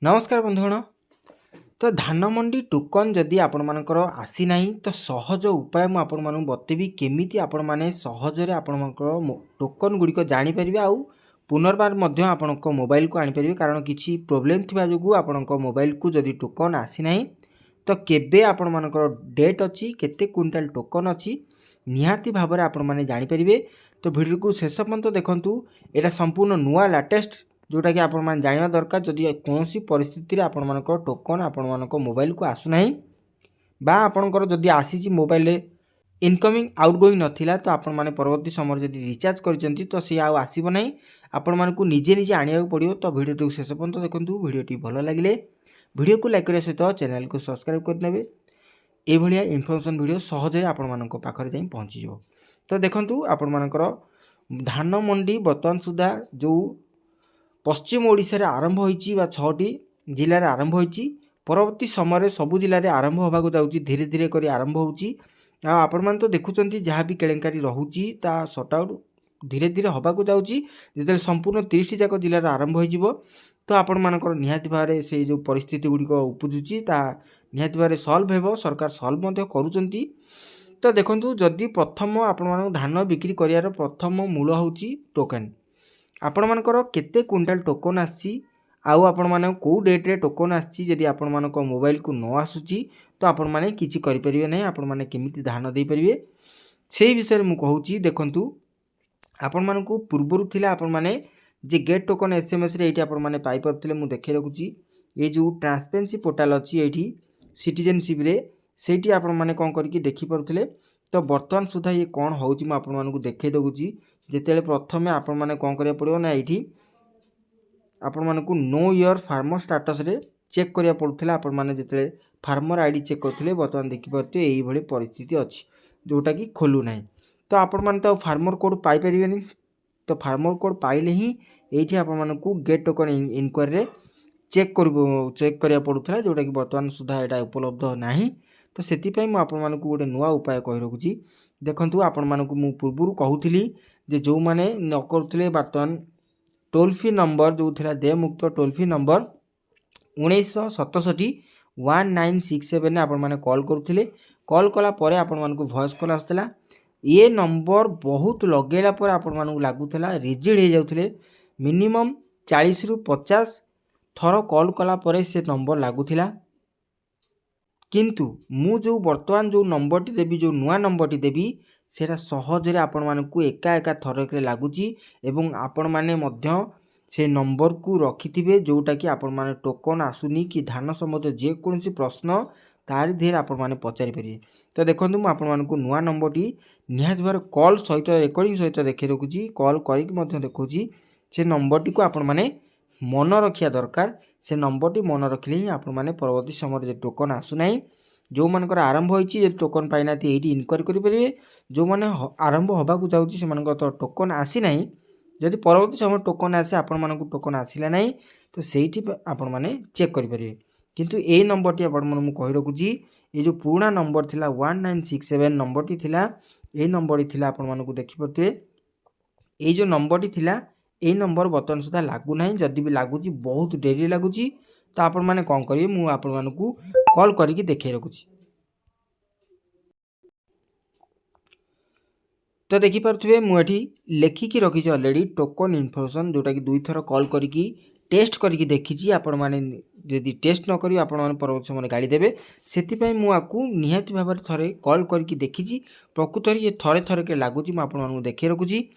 नमस्कार बंधुगण। तो धान मंडी टोकन जदि आपण मानकर आसी नाही तो सहज उपाय मु आपण मानू बतेबी केमिति आपण माने सहजरे आपण मानकर टोकन गुड़िक जानि परिबे आउ पुनर्बार मध्य आपणक मोबाइल को आनि परिबे कारण किछि प्रोब्लेम थिबा जोगु आपणक मोबाइल को जदि टोकन आसी नाही तो केबे आपण मानकर डेट अछि केते क्विंटल टोकन अछि निहाती भाबरे आपण माने जानि परिबे। तो वीडियो को शेष पर्यंत देखंतु। एटा संपूर्ण नुआ लेटेस्ट जोटा कि आपण माने जानिबा दरकार जदि कोनोसी परिस्थिति रे आपण मानकर टोकन आपण मानक मोबाइल को आसु नाही बा आपणकर जदि आसीची मोबाइल रे इनकमिंग आउटगोइंग नथिला तो आपण माने परवर्ती समय जदि रिचार्ज करिसेंती तो से आउ आसीबो नाही आपण मानकु निजे निजे आनिया पड़ियो। तो वीडियो को शेष पर्यंत देखंतु। वीडियो टी भलो लागिले वीडियो को लाइक करिया सहित चैनल को सब्सक्राइब कर नेबे। ए भलिया इन्फॉर्मेशन वीडियो सहजे आपण मानक पाखरे जाई पहुंची जो। तो देखंतु आपण मानकर धान मंडी वर्तमान सुधा जो पश्चिम ओडिशा रे आरंभ होईची बा 6टी जिल्ला रे आरंभ होईची परवर्ती समय सबु जिल्ला रे आरंभ होबा को जाउची धीरे धीरे करी आरंभ होउची। आपण मान तो देखुचंती जहाँ भी केलेंकारी रहुची ता सॉर्ट आउट धीरे धीरे होबा को जाउची जेते संपूर्ण 30 टी जाक जिल्ला रे आरंभ होईजिवो। तो आपण मानकर निहाती भारे से जो परिस्थिति गुडी को उपजुची ता निहाती भारे सॉल्व हेबो सरकार सॉल्व मध्ये करूचंती। तो देखंतु जदि प्रथम आपण मान धान बिक्री करियार प्रथम मूल होउची टोकन आपण मानकर केते क्विंटल टोकन आसी आउ आपण माने को डेट रे टोकन आसी जदि आपण मानक मोबाइल को न आसुची तो आपण माने किछि करि परिबे नै आपण माने केमिति धान देई परिबे सेही विषय मु कहूची। देखंतु आपण मानकु पूर्वरु थिला आपण माने जे गेट टोकन एसएमएस रे एठी आपण माने पाई परथिले मु देखै रखुची ए जो ट्रांसपेरेंसी पोर्टल अछि एठी सिटीजनशिप रे सेठी आपण माने कोन करिकि देखि परथिले। तो वर्तमान सुधा ये कोन होउची मु आपण मानकु देखै दउची जेतेले प्रथमे आपण माने कोन करिया पड़ियो ना एठी आपण मानकु नो योर फार्मर स्टेटस रे चेक करिया पड़ुथिला आपण माने जेतेले फार्मर आईडी चेक करथिले वर्तमान देखि परथिले एही भली परिस्थिति अछि जोटा कि खोलु नाही। तो आपण माने तो फार्मर कोड पाई परिबेनी तो फार्मर कोड पाइले ही एठी आपण मानकु गेट टोकन इनक्वायरी रे चेक करिया पड़ुथिला जोटा कि वर्तमान सुधा एटा उपलब्ध नाही। तो सेति पई मु आपण मानकु गोटे नुआ उपाय कहि रखुची। देखंतु आपण मानकु मु पूर्वरु कहूथिली जे जो माने न करथिले वर्तमान टोल फ्री नंबर जो थिला दे मुक्त टोल फ्री नंबर 1967 1967 ने आपण माने कॉल करूथिले। कॉल कला परे आपण मानकु वॉइस कॉल आस्थिला ये नंबर बहुत लगेला पर आपण मानकु लागुथिला रिजेक्ट हे जाउथिले मिनिमम 40 रु 50 थरो कॉल कला परे से नंबर लागुथिला। किंतु मु जो वर्तमान जो नंबर टी देबी जो नुआ नंबर टी देबी सेटा सहजरे आपण मानकु एका एका थरकरे लागुची एवं आपण माने मध्य से नंबर को रखिथिबे जोटा कि आपण माने टोकन आसुनी कि धान संबंध जे कोनसी प्रश्न तारि धीरे आपण माने पचारि परिबे। तो देखंतु मु आपण मानकु नुआ नंबर टी निहात बार कॉल सहित रेकॉर्डिंग सहित देखै रखुची कॉल करिक मध्य देखुची से नंबर टी को आपण माने मन रखिया दरकार। से नंबर टी मन रखिले ही आपण माने परवर्ती समय जे टोकन आसु नाही जो मानकर आरंभ होईची जे टोकन पाइनाती एठी इनक्वायरी करि परिबे जो माने आरंभ होबा को जाउची से मानकर तो टोकन आसी नाही जदि परवर्ती समय टोकन आसे आपण मानकु टोकन आसिला नाही तो सेठी आपण माने चेक करि परिबे। किंतु ए नंबर टी आपण माने मु कहि रखुची ए जो पुराना नंबर थिला 1967 नंबर टी थिला ए नंबर टी थिला आपण मानकु देखि परते ए जो नंबर टी थिला ए नंबर बर्तमान सुधा लागू नाही जदि भी लागुची बहुत डेरी लागुची तो आपण माने कोन करिवे मु आपण मानकु कॉल करिकि देखै रखुची। तो देखि परथुवे मु एठी लेखिकी रखिछि ऑलरेडी टोकन इन्फॉर्मेशन जोटा कि दुई थर कॉल करिकि टेस्ट करिकि देखिछि आपण माने यदि टेस्ट न करी आपण माने परवर्ती समय गाड़ी देबे सेति पई मु आकु निहाती भाबरे थरे कॉल करिकि देखिछि प्रकृतरी ये थरे थरे के लागुछि मु आपण मानकु देखै रखुछि।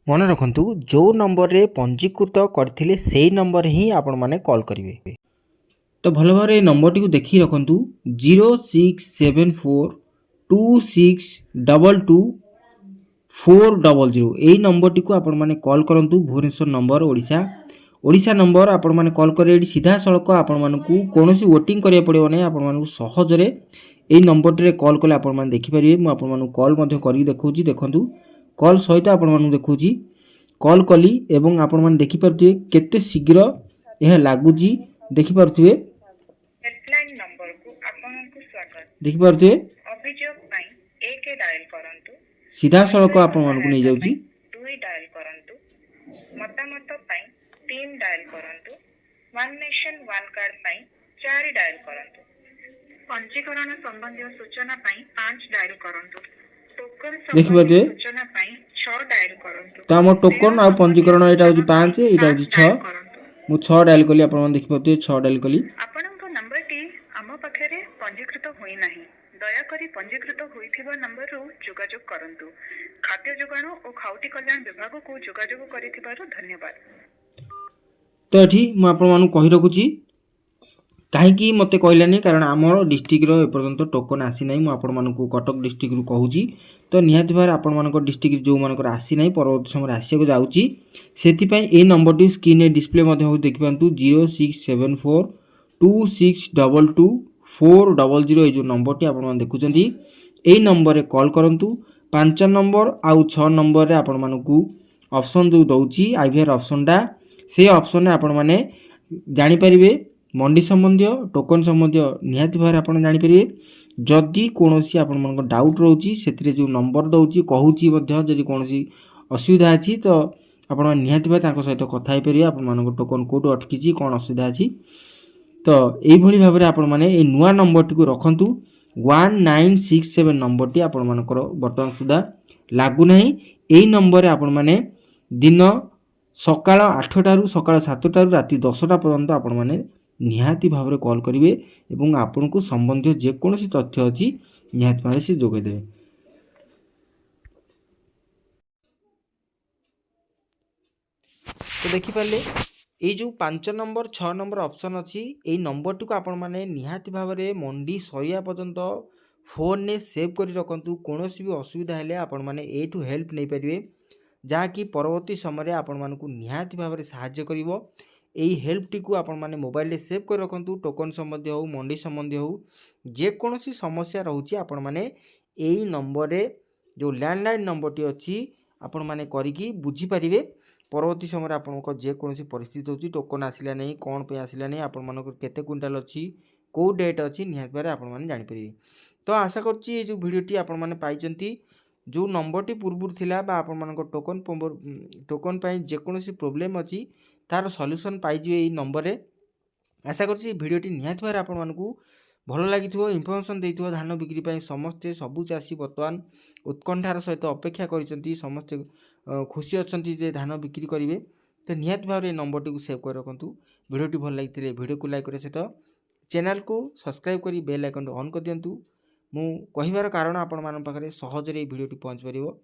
मन रखंतु जो नंबर रे पंजीकृत करथिले सेही नंबर ही आपण माने कॉल करिवे। तो भल भाव नंबर टी को देखी रखंतु 06742622 यही नंबर टी को आपण माने कॉल करंतु भुवनेश्वर नंबर ओडिशा नंबर आपण माने कॉल करे एडी सीधा सड़क आपण मानकु कोनोसी वोटिंग करिया पड़िबो नै आपण मानकु सहजरे एही नंबर टी रे कॉल कले आपण माने देखि परिबे। मु आपण मानकु कॉल मध्ये करि देखौची देखंतु कॉल सहित आपण मानकु देखौची कॉल कली एवं आपण माने देखि परथिबे केते शीघ्र यह लागुजी देखि परथिबे हेल्पलाइन नंबर को आपनको स्वागत देखि परथिबे अभियोग पई 1 डायल करंतु सीधा सड़क आपण मानकु नै जाउची 2 डायल करंतु मतामत पई 3 डायल करंतु वन नेशन वन कार्ड पाई 4 डायल करंतु पंजीकरण संबंधी सूचना पाई 5 डायल करंतु टोकन देखिए संबंधी सूचना पाई 6 डायल करंतु तो आम टोकन आ पंजीकरण यहाँ हूँ 5 यहाँ हूँ 6 मु 6 डायल कली आप देखिए 6 डायल कली आपणक नंबर टी आम पाखे पंजीकृत होई नाही दयाकोरी पंजीकृत होइथिबा नंबर रु जोगाजोग करंतु खाद्य जोगाण और खाउटी कल्याण विभाग को जोगाजोग करिथिबारु धन्यवाद। तो ये मुझे कही रखुची कहीं मत कहलानी कारण आमर डिस्ट्रिक्टर एपर्तंत टोकन आसी ना मुझे कटक डिस्ट्रिक्ट रू कहूँ तो निहाती भाव आपण डिस्ट्रिक्ट जो मानकर आसी ना परवर्त समय आसक जाऊँगी से नंबर टी स्क्रीन डिस्प्ले देखिए 067426222400 ये नंबर टी आप देखुं यही नंबर रे कॉल करूँ 5 नंबर आउ 6 नंबर रे आपण मानकू ऑप्शन जो दौची आईवीआर ऑप्शनटा से ऑप्शन आपण माने जानि परिबे मंडी संबंधी टोकन संबंधी निहाती भाव आप जानीपर जदि कौन आपण मन डाउट रोचे से जो नंबर दौची कहूँ जदि कौन असुविधा अच्छी तो आपण निहाती भाव सहित कथा पारे आप टोकन कौट अटकी कौन असुविधा अच्छी तो यही भाव में आपण मैंने नुआ नंबर टी रखु 1967 नंबर टी आपण मानकर बर्तमान सुधा लगुना यही नंबर आपण मैंने दिन सकाळ 8टारू सकाळ 7टारू राति 10टा पर्यंत आपण मैंने निहाती भाव में कॉल करेंगे और आपण को संबंधित जेकोसी तथ्य अच्छी निहाती भाव से जोगेदेवे। तो देखिपारे ये जो 5 नंबर 6 नंबर ऑप्शन अच्छी ये नंबर टी को आपण मैंने निहाती भाव में मंडी सरिया पर्यंत फोन ने सेव कर रखु कौन भी असुविधा है आपण मैंने एठू हेल्प नहीं पारे जहाँकि परवर्ती समय आपण मानकू निहाती भाव में साहाय्य करिवो। यही हेल्प टी को आपण माने मोबाइल रे सेव कर रखु टोकन संबंधी हो मंडी संबंधी हो जेकोसी समस्या रोचे आपण माने यही नंबर रे जो लैंडलाइन नंबर टी अच्छी आपण माने करिकी बुझी पारिबे परवर्ती समय आपनको जेकोसी परिस्थिति होची टोकन आसिला नहीं कौन पे आसिला नहीं आपण मानकर केते क्विंटाल अच्छी को डेट अच्छी निहाती भाव आपण माने जानि परिबे। तो आशा करछि ये जो वीडियोटी आपण माने पाइचंती जो नंबर टी पूर्व थिला बा आपण मानकर टोकन पाई जेकोसी प्रॉब्लम अच्छी तार सॉल्यूशन पाइजिवे ये नंबर रे। आशा करछि वीडियोटी निहाती भाव आपण मानकू भल लगी इनफर्मेशन देइथिबो धान बिक्री पाई समस्ते सबु चाषी बर्तमान उत्कंठार सहित अपेक्षा करिसेंती समस्ते खुशी अछंती जे धान बिक्री करिवे। तो निहाती भाव में नंबर टी को सेव कर रखु वीडियोटी भल लगी वीडियो को लाइक करे सहित चैनल को सब्सक्राइब करी बेल आइकन ऑन कर दियंतु। मु कहिबार कारण आपण मान पाखरे सहजरे वीडियोटी पहुँच पारिबो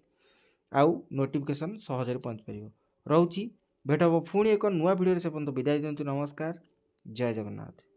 आउ नोटिफिकेशन सहजरे पहुँच पारिबो। रहउची भेट हम पुणी एक नुआ वीडियो से पर्यंत विदाय दिंतु। नमस्कार, जय जगन्नाथ।